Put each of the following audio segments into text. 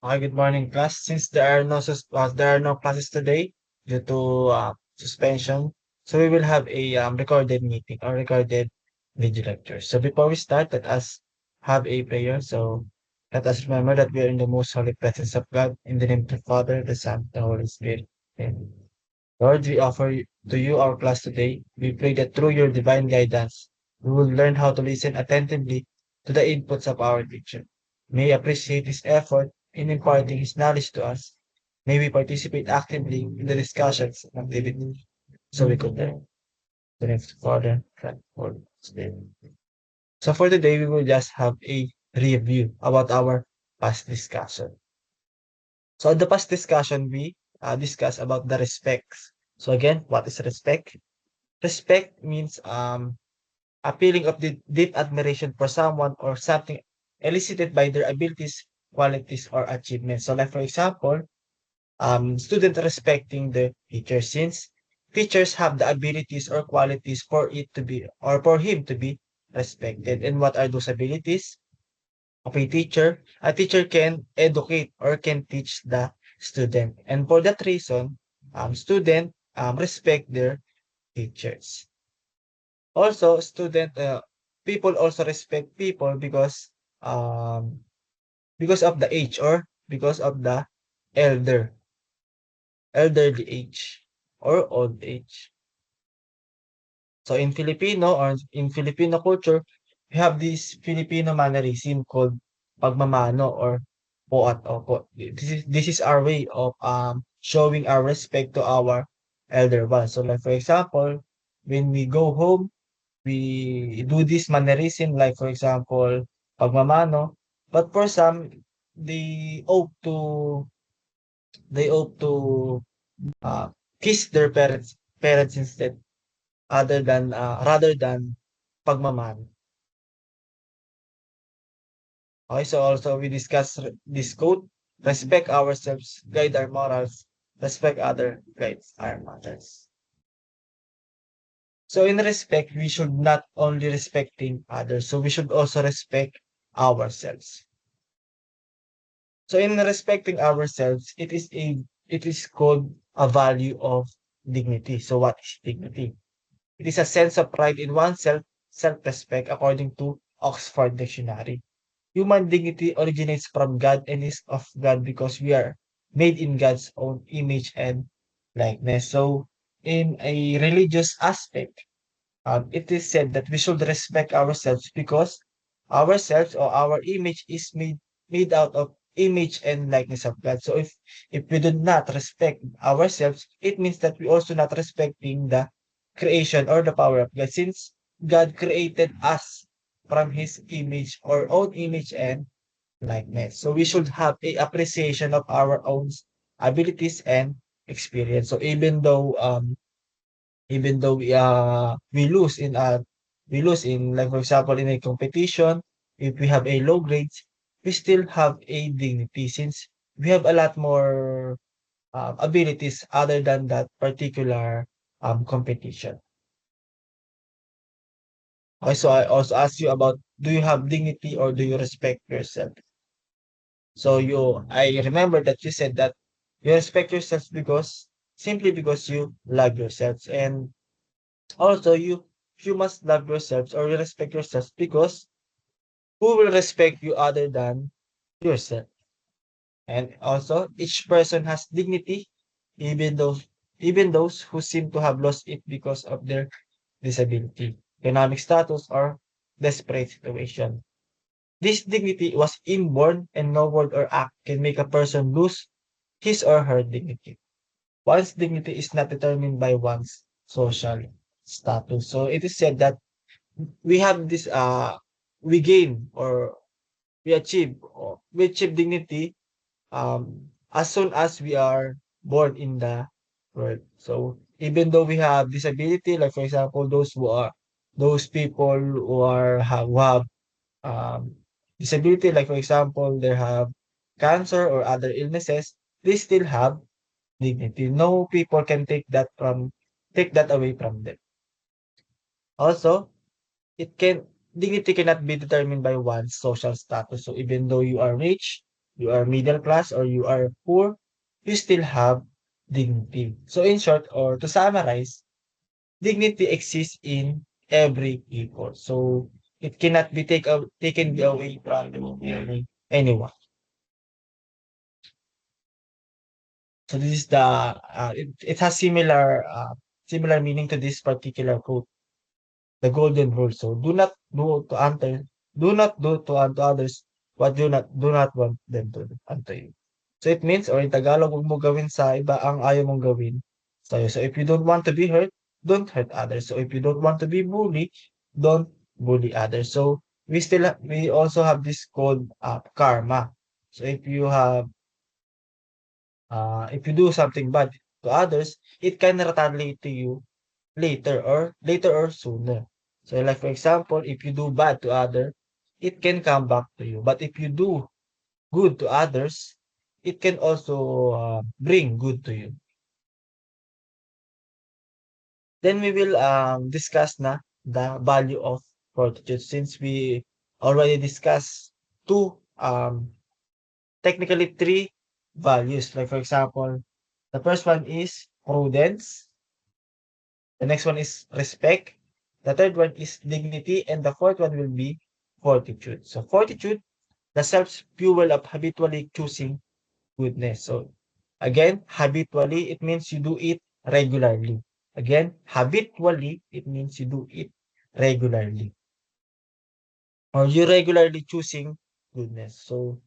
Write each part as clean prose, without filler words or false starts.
Hi, good morning, class. Since there are no classes today due to suspension, so we will have a recorded meeting or recorded video lecture. So before we start, let us have a prayer. So let us remember that we are in the most holy presence of God, in the name of the Father, the Son, and the Holy Spirit. Amen. Lord, we offer to you our class today. We pray that through your divine guidance, we will learn how to listen attentively to the inputs of our teacher. May we appreciate his effort in imparting his knowledge to us. May we participate actively in the discussions and activities so we could learn. The name of the Father, Son, and Holy Spirit. So for today, we will just have a review about our past discussion. So in the past discussion, we discussed about the respects. So again, what is respect? Respect means a feeling of deep admiration for someone or something elicited by their abilities, qualities, or achievements. So like for example, student respecting the teacher since teachers have the abilities or qualities for it to be or for him to be respected. And what are those abilities of a teacher? A teacher can educate or can teach the student. And for that reason, student respect their teachers. Also, people also respect people um, because of the age or because of the elder, elderly age or old age. So in Filipino or in Filipino culture, we have this Filipino mannerism called pagmamano or po at opo. This is our way of showing our respect to our elder ones. So like for example, when we go home, we do this mannerism like for example, pagmamano. But for some, they opt to they opt to uh, kiss their parents instead rather than pagmamano. Okay, so also we discuss this quote, respect ourselves, guide our morals, respect other, guides our matters. So in respect, we should not only respecting others, so we should also respect ourselves. So in respecting ourselves, it is called a value of dignity. So what is dignity? It is a sense of pride in oneself, self-respect according to Oxford Dictionary. Human dignity originates from God and is of God because we are made in God's own image and likeness. So in a religious aspect, it is said that we should respect ourselves because ourselves or our image is made out of image and likeness of God. So if we do not respect ourselves, it means that we also not respecting the creation or the power of God, since God created us from His image or own image and likeness. So we should have a appreciation of our own abilities and experience. So even though we lose in, like for example, in a competition, if we have a low grades, we still have a dignity since we have a lot more abilities other than that particular competition. Okay, so I also asked you about, do you have dignity or do you respect yourself? So I remember that you said that you respect yourself simply because you love yourselves. And also, you must love yourselves or you respect yourselves because who will respect you other than yourself? And also, each person has dignity, even those even those who seem to have lost it because of their disability, economic status, or desperate situation. This dignity was inborn, and no word or act can make a person lose his or her dignity. One's dignity is not determined by one's social status. So it is said that we have this we gain or we achieve dignity as soon as we are born in the world. So even though we have disability, like for example, those people who have um disability, like for example, they have cancer or other illnesses, they still have dignity. No people can take that away from them. Also, it can dignity cannot be determined by one's social status. So even though you are rich, you are middle class or you are poor, you still have dignity. So in short, or to summarize, dignity exists in every people. So it cannot be taken away from anyone. So this is the it has similar meaning to this particular quote, the golden rule. So do not do to unto others what do not want them to do unto you. So it means, or in Tagalog, huwag mo gawin sa iba ang ayaw mong gawin sa'yo. So if you don't want to be hurt, don't hurt others. So if you don't want to be bullied, don't bully others. So we also have this called karma. So if you do something bad to others, it can retaliate to you later or sooner. So like for example, if you do bad to other, it can come back to you. But if you do good to others, it can also bring good to you. Then we will discuss na the value of fortitude, since we already discussed two technically three values. Like for example, the first one is prudence, the next one is respect, the third one is dignity, and the fourth one will be fortitude. So fortitude, the self-fuel of habitually choosing goodness. So again, habitually, it means you do it regularly. Again, habitually, it means you do it regularly. Or you regularly choosing goodness. So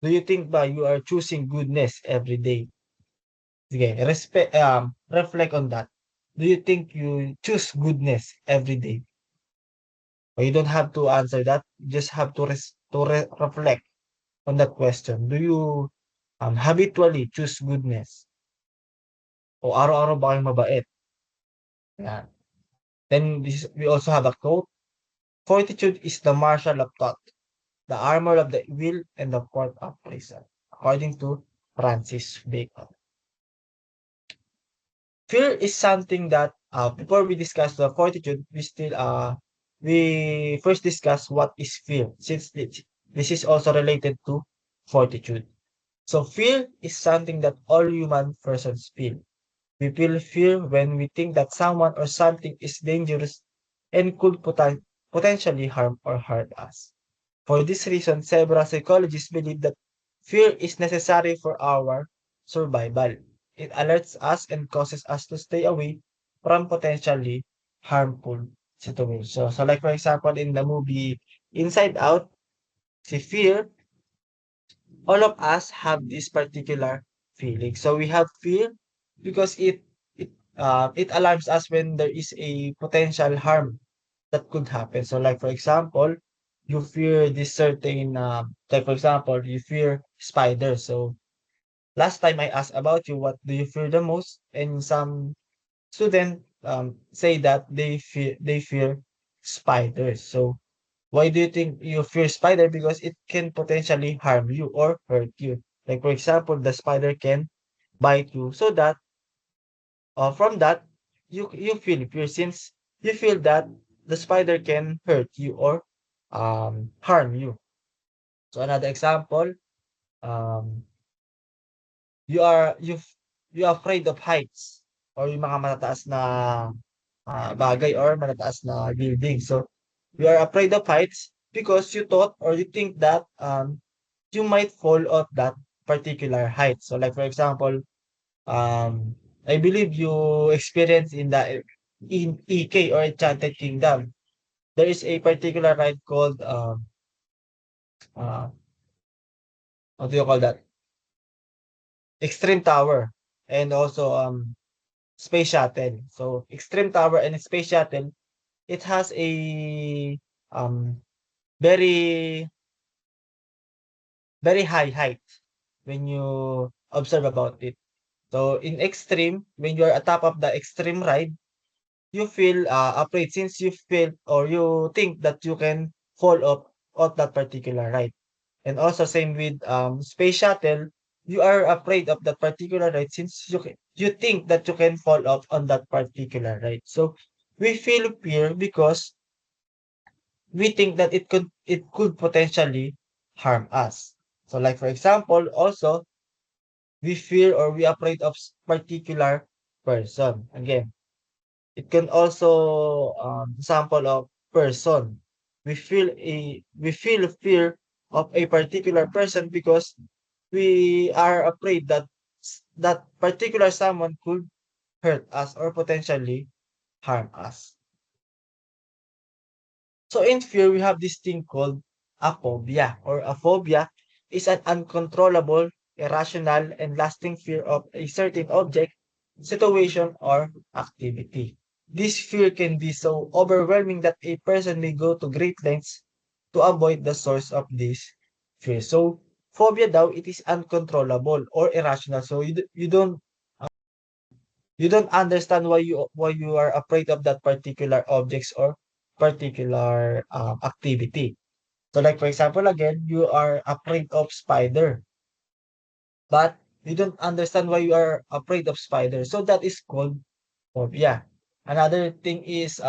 do you think ba you are choosing goodness every day? Sige, reflect on that. Do you think you choose goodness every day? Or you don't have to answer that. You just have to reflect on that question. Do you habitually choose goodness? O araw-araw ba kayong mabait? Yan. Then we also have a quote. Fortitude is the martial of thought, the armor of the will, and the court of reason, according to Francis Bacon. Fear is something that before we discuss the fortitude, we first discuss what is fear, since this is also related to fortitude. So fear is something that all human persons feel. We feel fear when we think that someone or something is dangerous and could potentially harm or hurt us. For this reason, several psychologists believe that fear is necessary for our survival. It alerts us and causes us to stay away from potentially harmful situations. So like for example, in the movie Inside Out, si Fear, all of us have this particular feeling. So we have fear because it alarms us when there is a potential harm that could happen. So like for example, you fear this certain like for example, you fear spiders. So last time I asked about you, what do you fear the most? And some student say that they fear spiders. So why do you think you fear spider? Because it can potentially harm you or hurt you. Like for example, the spider can bite you. So that from that you feel fear, since you feel that the spider can hurt you or harm you. So another example, um, you are you you are afraid of heights or yung mga matataas na bagay or matataas na building. So you are afraid of heights because you thought or you think that you might fall off that particular height. So like for example, I believe you experience in EK or Enchanted Kingdom. There is a particular ride called uh what do you call that? Extreme Tower, and also Space Shuttle. So Extreme Tower and Space Shuttle, it has a um very very high height when you observe about it. So in extreme, when you are at top of the extreme ride, you feel afraid, since you feel or you think that you can fall off that particular ride. And also same with space shuttle, you are afraid of that particular ride, since you think that you can fall off on that particular ride. So we feel fear because we think that it could potentially harm us. So like for example, also we fear or we afraid of particular person. Again, it can also sample of person. We feel fear of a particular person because we are afraid that that particular someone could hurt us or potentially harm us. So in fear, we have this thing called aphobia, or aphobia is an uncontrollable, irrational, and lasting fear of a certain object, situation, or activity. This fear can be so overwhelming that a person may go to great lengths to avoid the source of this fear. So, phobia daw, it is uncontrollable or irrational. So, you don't understand why you are afraid of that particular objects or particular activity. So like for example again, you are afraid of spider, but you don't understand why you are afraid of spider. So that is called phobia. Another thing is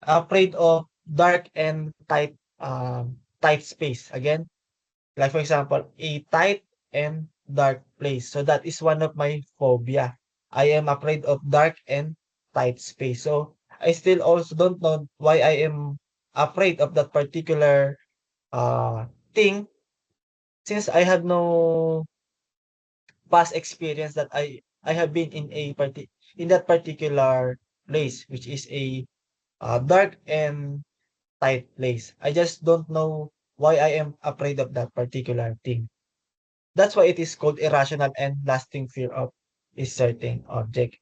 afraid of dark and tight space. Again, like for example, a tight and dark place. So that is one of my phobia. I am afraid of dark and tight space. So I still also don't know why I am afraid of that particular thing, since I have no past experience that I have been in that particular place, which is a dark and tight place. I just don't know why I am afraid of that particular thing. That's why it is called irrational and lasting fear of a certain object.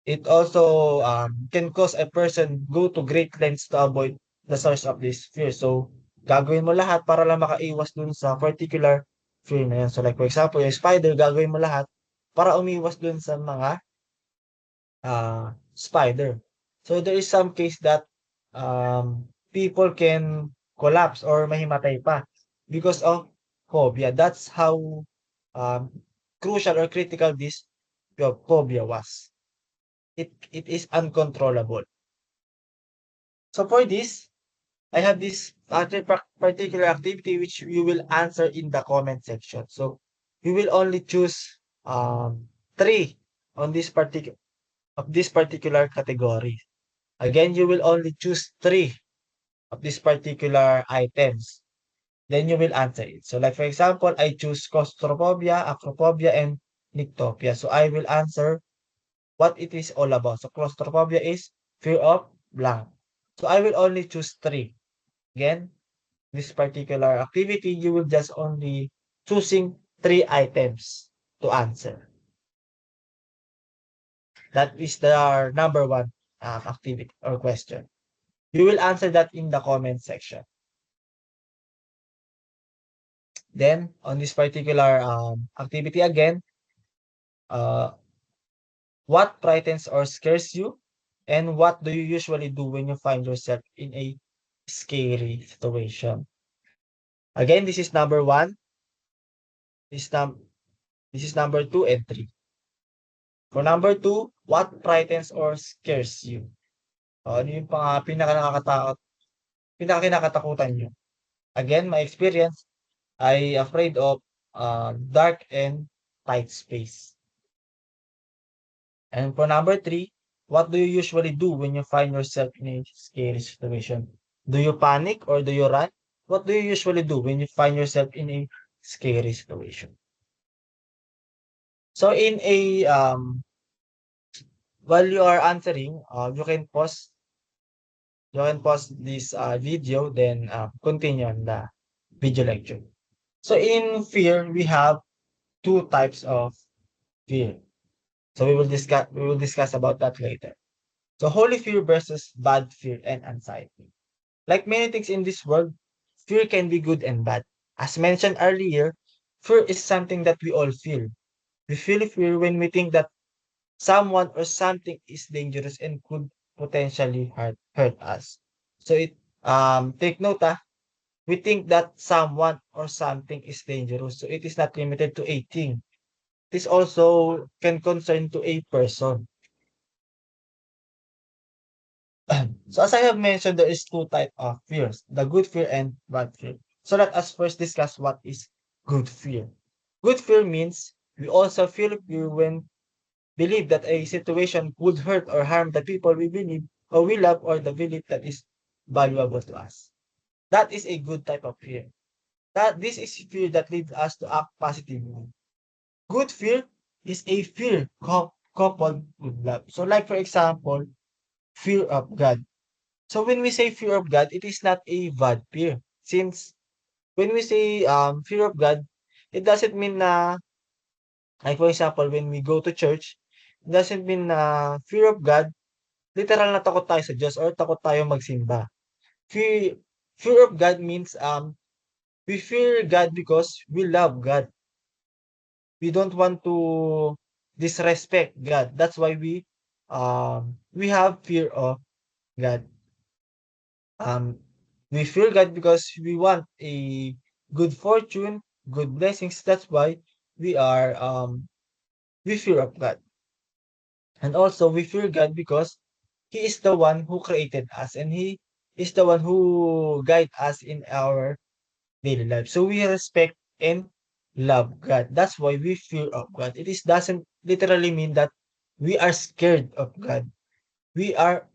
It also can cause a person go to great lengths to avoid the source of this fear. So, gagawin mo lahat para lang makaiwas dun sa particular fear na yun. So, like for example, yung spider, gagawin mo lahat para umiwas dun sa mga spider. So, there is some case that people can collapse or mahimatay pa because of phobia. That's how um, crucial or critical this phobia was. It is uncontrollable. So for this, I have this particular activity which you will answer in the comment section. So you will only choose three on this particular category. Again, you will only choose three of these particular items. Then you will answer it. So like for example, I choose claustrophobia, acrophobia, and nyctophobia. So I will answer what it is all about. So claustrophobia is fear of blank. So I will only choose three. Again, this particular activity, you will just only choosing three items to answer. That is the number one activity or question. You will answer that in the comment section. Then, on this particular activity again, uh, what frightens or scares you? And what do you usually do when you find yourself in a scary situation? Again, this is number one. This, num this is number two and three. For number two, what frightens or scares you? Ano yung pinaka-kinakatakutan nyo? Again, my experience, I afraid of dark and tight space. And for number three, what do you usually do when you find yourself in a scary situation? Do you panic or do you run? What do you usually do when you find yourself in a scary situation? So in a while you are answering, you can pause this video, then continue on the video lecture. So in fear, we have two types of fear. So we will discuss about that later. So holy fear versus bad fear and anxiety. Like many things in this world, fear can be good and bad. As mentioned earlier, fear is something that we all feel. We feel fear when we think that someone or something is dangerous and could potentially hurt us. So take note, we think that someone or something is dangerous. So it is not limited to a thing. This also can concern to a person. So as I have mentioned, there is two type of fears, the good fear and bad fear. So let us first discuss what is good fear. Good fear means we also feel fear when believe that a situation would hurt or harm the people we believe or we love or the belief that is valuable to us. That is a good type of fear. That this is fear that leads us to act positively. Good fear is a fear coupled with love. So like for example, fear of God. So when we say fear of God, it is not a bad fear. Since when we say fear of God, it doesn't mean na like for example, when we go to church, it doesn't mean na fear of God, literal na takot tayo sa Diyos or takot tayo magsimba. Fear fear of God means we fear God because we love God. We don't want to disrespect God. That's why we have fear of God. Um, we fear God because we want a good fortune, good blessings. That's why we fear of God. And also we fear God because He is the one who created us and He is the one who guide us in our daily life. So we respect and love God. That's why we fear of God. It is doesn't literally mean that we are scared of God. We are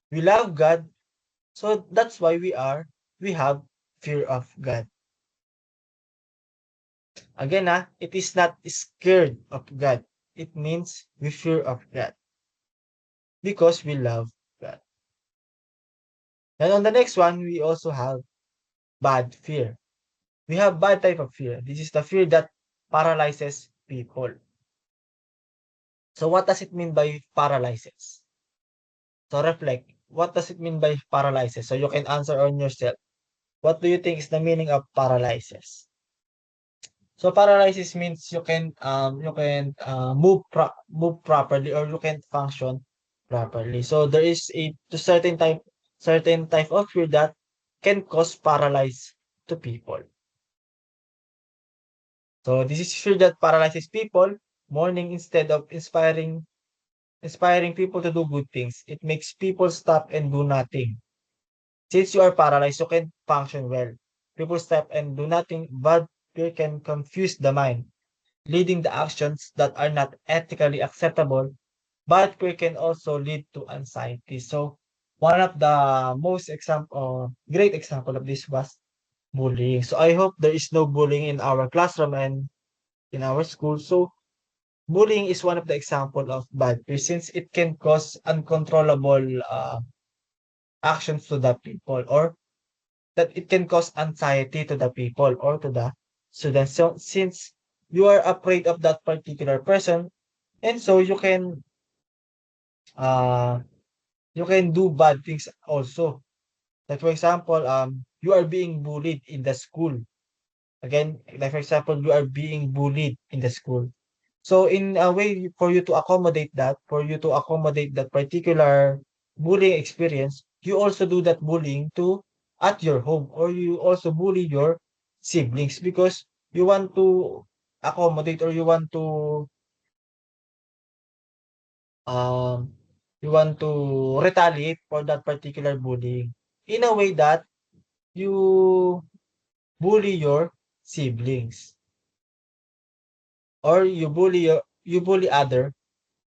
we love God. So that's why we have fear of God. Again, it is not scared of God. It means we fear of God because we love God. And on the next one, we also have bad fear. We have bad type of fear. This is the fear that paralyzes people. So what does it mean by paralysis? So reflect. What does it mean by paralysis? So you can answer on yourself. What do you think is the meaning of paralysis? So paralysis means you can move properly or you can't function properly. So there is a to certain type of fear that can cause paralyze to people. So this is fear that paralyzes people, mourning instead of inspiring people to do good things. It makes people stop and do nothing. Since you are paralyzed, you can function well. People stop and do nothing, but fear can confuse the mind, leading the actions that are not ethically acceptable, but fear can also lead to anxiety. So one of the great example of this was bullying. So I hope there is no bullying in our classroom and in our school. So bullying is one of the example of bad fear since it can cause uncontrollable actions to the people or that it can cause anxiety to the people or to the students. So since you are afraid of that particular person, and so uh you can do bad things also. Like for example, you are being bullied in the school. Again, like for example, you are being bullied in the school. So in a way for you to accommodate that, for you to accommodate that particular bullying experience, you also do that bullying to at your home or you also bully your siblings because you want to accommodate or um you want to retaliate for that particular bullying in a way that you bully your siblings or you bully other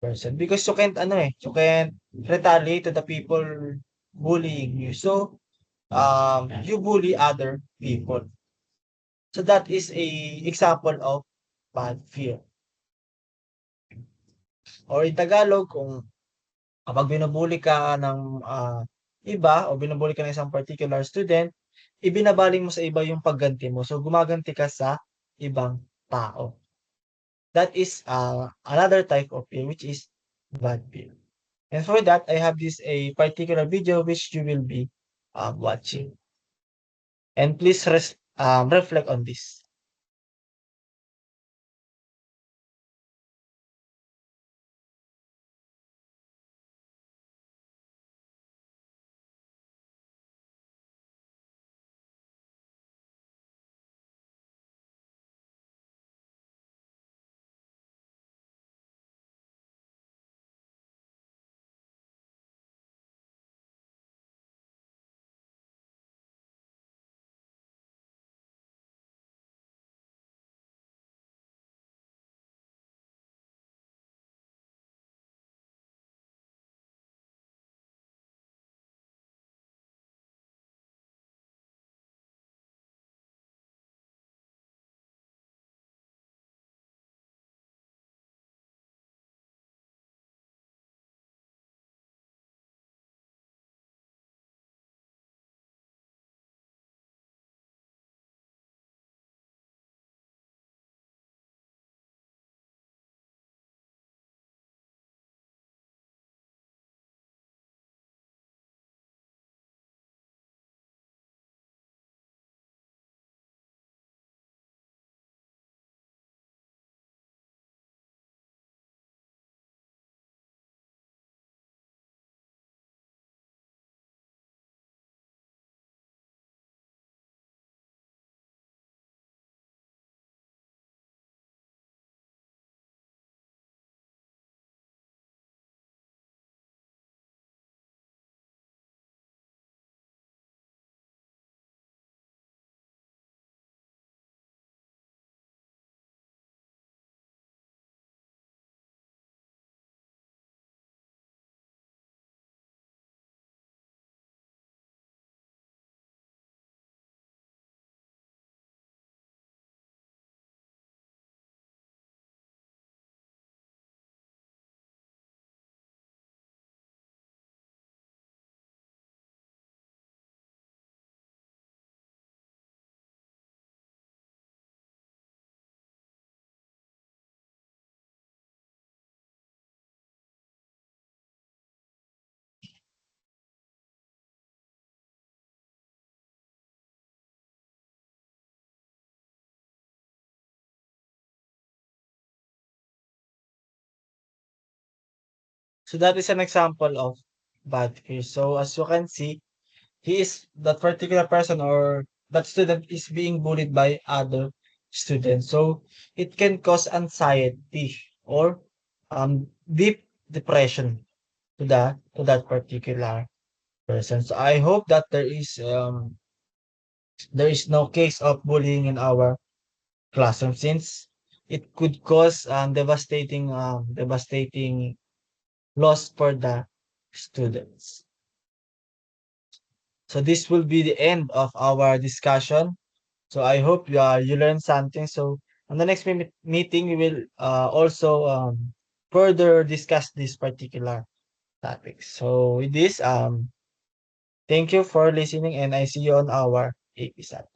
person because you can't retaliate to the people bullying you. So, you bully other people. So that is a example of bad fear. Or in Tagalog, kung kapag binubully ka ng iba o binubully ka ng isang particular student, ibinabaling mo sa iba yung pagganti mo. So, gumaganti ka sa ibang tao. That is another type of fear, which is bad fear. And for that, I have this a particular video which you will be watching. And please reflect on this. So that is an example of bad fear. So as you can see, he is that particular person or that student is being bullied by other students. So it can cause anxiety or deep depression to that particular person. So I hope that there is no case of bullying in our classroom since it could cause devastating loss for the students. So this will be the end of our discussion. So I hope you learned something. So on the next meeting, we will also further discuss this particular topic. So with this, thank you for listening, and I see you on our episode.